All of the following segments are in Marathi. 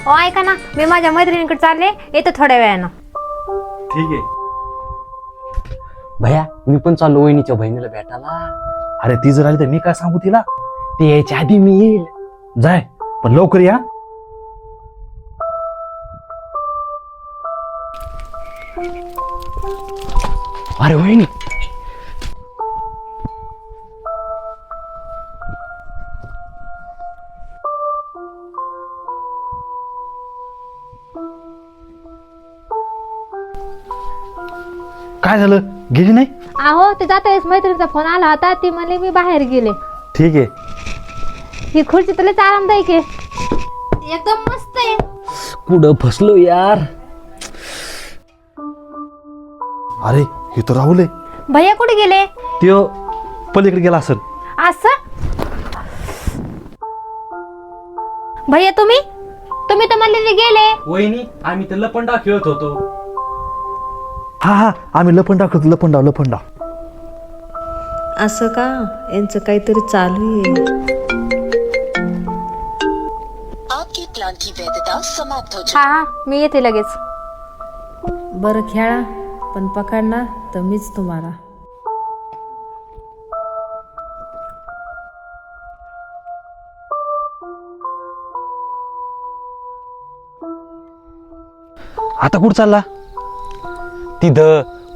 ओ ऐका ना, मी माझ्या मैत्रिणीकडे चालले, येतो थोड्या वेळानं. ठीक आहे. भैया मी पण चाललो वहिनीच्या बहिणीला भेटायला. अरे ती जर आली तर मी काय सांगू तिला? ते यायच्या आधी मी येईल. जाय पण लवकर या. अरे वहिनी काय झालं, गेली नाही? अहो ते जाता वेळेस मैत्रिणीचा फोन आला होता, ती म्हणली मी बाहेर गेले. ठीक आहे. ही खुर्ची तर लयच आरामदायक आहे, एकदम मस्त आहे. कुठं फसलो यार. अरे हे तर राहुल आहे. भैया कुठे गेले? त्यो पलीकडे गेला असेल. असं भैया तुम्ही तुम्ही तर म्हणले गेले. वहिनी आम्ही तर लपंडा खेळत होतो. हा आम्ही लपंडाव खेळतो. लपंडाव. असं का? यांचं काहीतरी चालू आहे. आपकी प्लान की वैधता समाप्त हो चुकी। हा मी येते लगेच. बरं खेळा, पण पकडणार तर मीच तुम्हाला. आता कुठं चालला?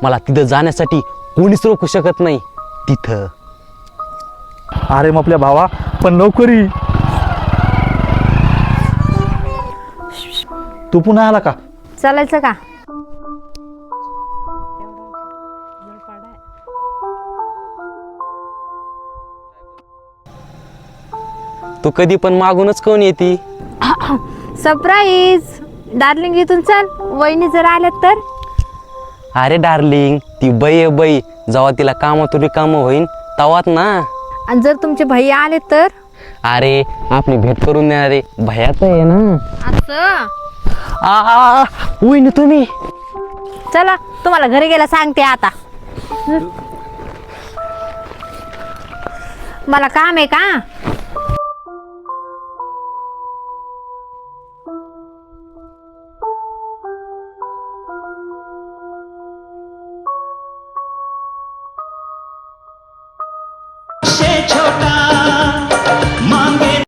मला तिथं जाण्यासाठी कोणीच रोखू शकत नाही. तिथं अरे मग आपल्या भावा पण लवकर ये. तू पुन्हा आला का? चालायचं का? तू कधी पण मागूनच कोण येते? सरप्राईज डार्लिंग, इथून चल. वहिनी जर आल्यात तर. अरे डार्लिंग, ती बाई आहे बाई. जेव्हा तिला कामातून रिकाम होईन तवाच ना. आणि जर तुमचे भैया आले तर? अरे आपली भेट करून देणारे भयाच आहे ना. असं वहिनी तुम्ही चला, तुम्हाला घरी गेला सांगते आता. मला काम आहे का?